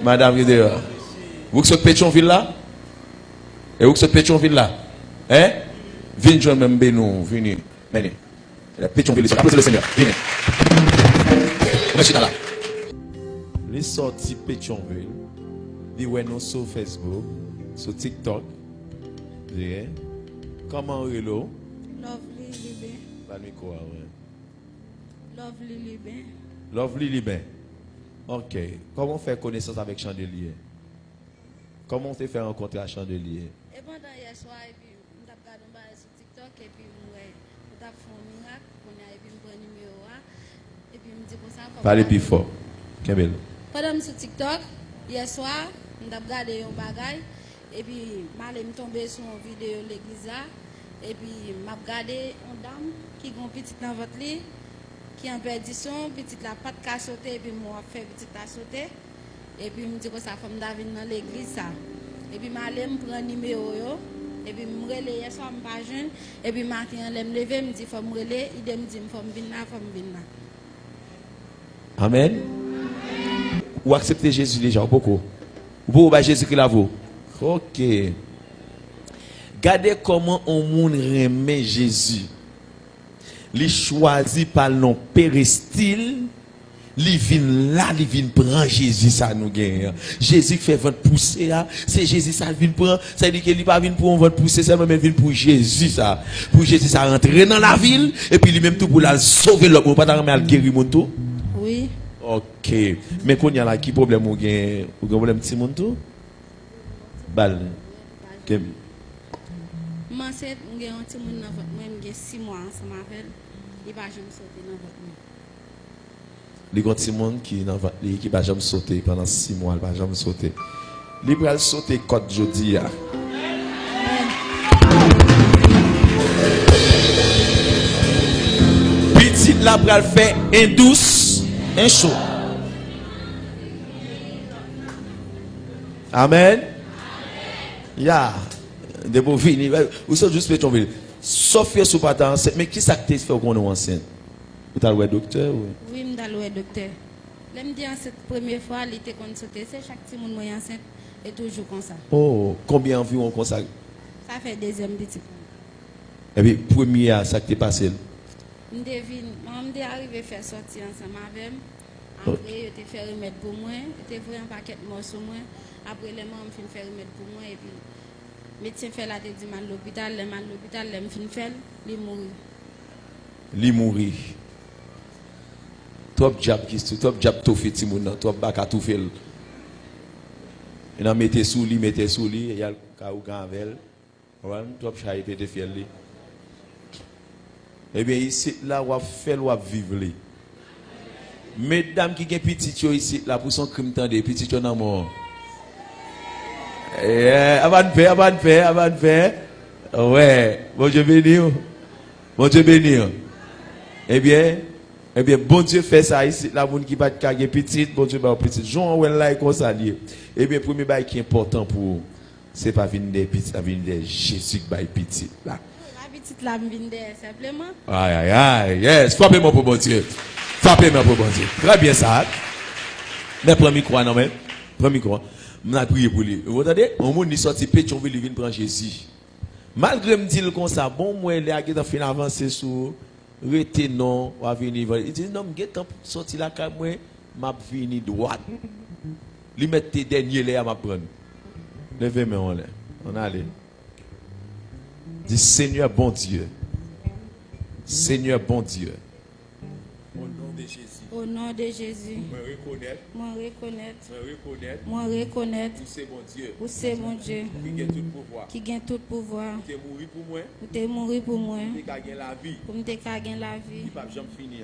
Madame qui est dehors. Vous qui êtes Pétionville là? Et vous qui êtes Pétionville là? Hein? Venez joindre même Benoît. Venez. Venez. Pétionville, c'est applaudissez le Seigneur. Venez. Merci là. Les sorties Pétionville. Ils voient nous sur Facebook, sur TikTok. Comment relo? Lovely Liben. Pas de micro, ouais. Lovely Liben. Lovely Liben. Ok. Comment faire connaissance avec Chandelier? Comment te faire rencontrer à Chandelier? Et pendant hier soir, et puis, on a regardé un bail sur TikTok, et puis, on a fait un miracle, on a eu un numéro, et puis, on me dit comme ça. Parlez plus fort. Kembel. Pendant sur TikTok, hier soir, on a regardé un bagage, et puis, je suis tombé sur une vidéo de l'église, et puis, je regardé une dame qui a une petite dans votre lit, qui est en perdition, petite la patte qui a sauté, et puis, moi, fait petite a sauté. Et puis, je me dis que ça femme David dans l'église. Et puis, je prends un numéro. Et puis, je me relève hier soir, je ne suis pas jeune. Et puis, matin, je me lève, je me dis, il faut me relever. Il me dit, il faut me venir là, il faut me venir là. Amen. Ou accepter Jésus déjà, beaucoup. Ou pour Jésus qui la vaut. Ok. Regardez comment on monde remet Jésus. Il choisit par le péristyle. Il vient là, il vient prendre Jésus, ça nous gagne. Jésus fait votre pousser, c'est Jésus ça vient prendre. Ça veut dire qu'il n'est pas venu pour votre pousser, seulement il vient pour Jésus, ça. Pour Jésus, ça rentrer dans la ville, et puis lui-même tout pour la sauver l'homme. Vous ne pouvez pas guérir mon tout? Oui. Ok. Mais quand il y a là, qui problème ou gain problème petit monde tout? Bal. Moi, c'est un petit monde dans votre moi, j'ai 6 mois ensemble avec elle. Il va jamais sauter dans votre main. Les grands petits monde qui va jamais sauter pendant 6 mois, il va jamais sauter. Il va sauter côte jeudi. Petit la pral fait un douce, un chaud. Amen. Ya, de beaux vignes. Vous êtes juste Pétionville. Sauf que sous pas enceinte, mais qui s'acte fait qu'on est enceinte? Vous avez le docteur? Oui, je suis le docteur. Je me dis cette première fois, il était consulté. C'est chaque petit monde moyen enceinte et toujours comme ça. Oh, combien environ comme ça? Ça fait deuxième petit. Et puis, première, ça qui est passé? Je suis arrivé à faire sortir ensemble avec moi. Après, je fait remettre pour moi. Je fait un paquet de morceaux pour moi. Après, les mamans me fait remettre pour moi. Et puis, le médecin fait la tête à l'hôpital. Les mal l'hôpital, les me fait il mourir. Il mourir. Top job tout fait Timon, top bac à tout fait. Et on mettait sous lui, il y a le cas où ganvel. Ouais, top chaille pété fier lui. Eh bien ici là on fait ou vivre lui. Mesdames qui ont petit ici là pour son crime tendez petit dans mort. Avant de faire. Ouais, bon Dieu béni. Bon Dieu béni. Eh bien, bon Dieu fait ça ici, la monde qui va te caguer petite, bon Dieu va petite. Jean ou là comme ça lié. Eh bien, premier bail qui est important pour c'est pas venir des petites, ça venir des Jésus qui bail petite là. La petite là me vient simplement. Aïe, yes, frappez-moi pour bon Dieu. Frappez-moi pour bon Dieu. Très bien ça. Mais premier quoi non mais, premier quoi. M'a prié pour lui. Vous entendez? On monde sorti Pétionville, il vient prendre Jésus. Malgré me dire comme ça, bon moi il a qui dans fin avancer sur rete non va venir il dit non m'gé temps sorti la ka moi m'a venir droite li mettre tes derniers là m'a prendre levez main on allait dit Seigneur bon Dieu au nom de Jésus moi reconnaître où c'est mon Dieu qui gagne tout pouvoir ou te mourir pour moi pour me gagner la vie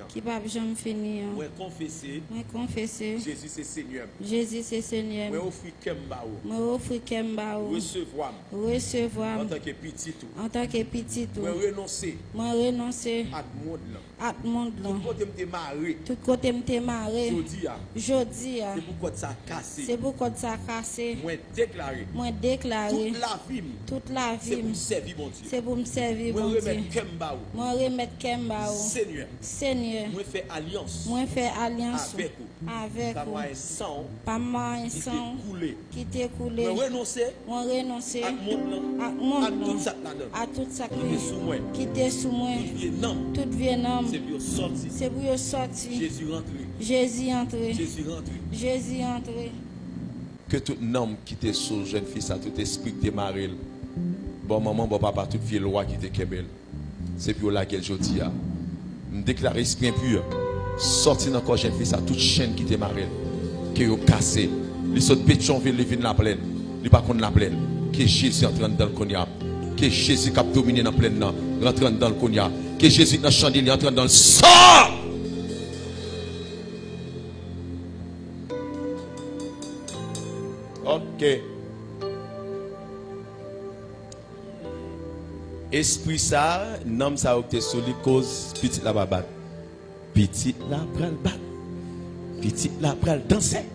qui va jamais finir moi confesser Jésus c'est Seigneur moi offrir kemba recevoir en tant que petit moi renoncer à monde tout côté côté m'te maré. Jodi c'est pourquoi ça cassé. C'est pourquoi ça cassé. Moi déclaré. Moi déclaré. Toute la vie. C'est pour me servir bon Dieu. Moi remettre Kemba. Seigneur. Moi fait alliance. Avec vous. Pas moi un sang qui t'est coulé. Moi renoncer. À tout ça qui t'est sous moi. Toute vie homme. C'est pour sortir. Jésus entré. Jésus entré. Que tout homme qui t'est sous jeune fille, ça tout esprit qui t'est marié. Bon maman, bon papa, toute vie loi qui t'est kebel. C'est pour laquelle je dis. Me déclarer esprit impur. Sorti dans corps jeune fille, ça toute chaîne qui t'est marié. Qui est cassé. Les sautes Pétionville, les vignes la plaine. Les pas contre la plaine. Que Jésus entre dans le cognac. Que Jésus qui a dominé dans la plaine, rentre dans le cognac. Que Jésus dans le chandelier entre dans le sang. Ok. Esprit ça, nom ça octé sur les causes petit la babat. Petit la pral bat. Petit la pral danser.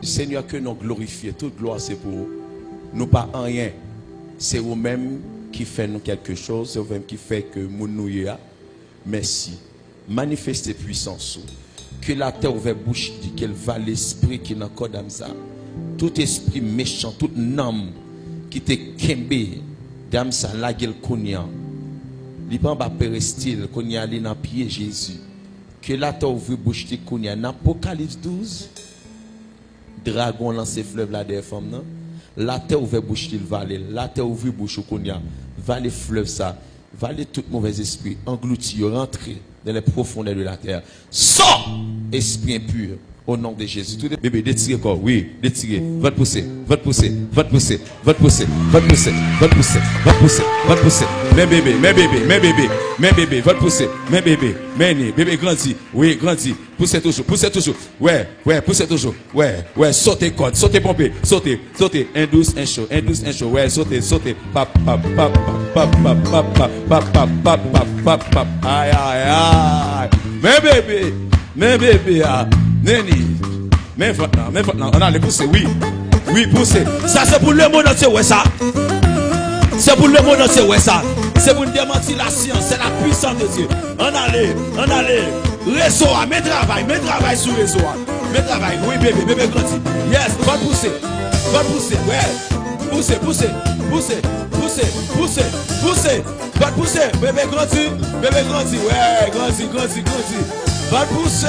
Seigneur que nous glorifions, toute gloire c'est pour vous. Nous pas en rien. C'est vous-même qui fait nous quelque chose, c'est vous-même qui fait que nous nous y a. Merci. Manifestez puissance. Que la terre ouvre bouche dit qu'elle va l'esprit qui n'a qu'à d'âme ça. Tout esprit méchant, tout âme qui te kembe d'âme ça la gueule konya. Li pas ba perestil konya li dans pied Jésus. Que la terre ouvre bouche dit konya dans Apocalypse 12. Dragon lance fleuve là des femmes non. La terre ouvre bouche il vallée, la terre ouvre bouche konya. Vallée fleuve ça, vallée tout mauvais esprit englouti, rentrer dans les profondeurs de la terre. Sors esprit impur au nom de Jésus. Tout bébé détirez corps, oui, détirez. Va te pousser, va te pousser, va te pousser, va te pousser, va te pousser, va te pousser, va te pousser, va te pousser. Mes bébés, mes bébés, mes bébés, mes bébés, va te pousser, mes bébés, mes nez, bébé grandit, oui, grandit. Poussez toujours, ouais, poussez toujours, ouais, sautez corde, sautez pompez, sautez, un douce, un chaud, ouais, sautez, pap, aïe, aïe, mes bébés, Neni, mais maintenant, on a les pousser, oui, pousser. Ça c'est pour le monde entier, ouais ça. C'est pour le monde entier, ouais ça. C'est pour démentir la science, c'est la puissance de Dieu. On allait. Réseau, mets travail sur réseau. Mets travail, oui bébé grandit. Yes, va pousser, ouais. Pousser. Va pousser, bébé grandit, ouais, grandit. Va pousser.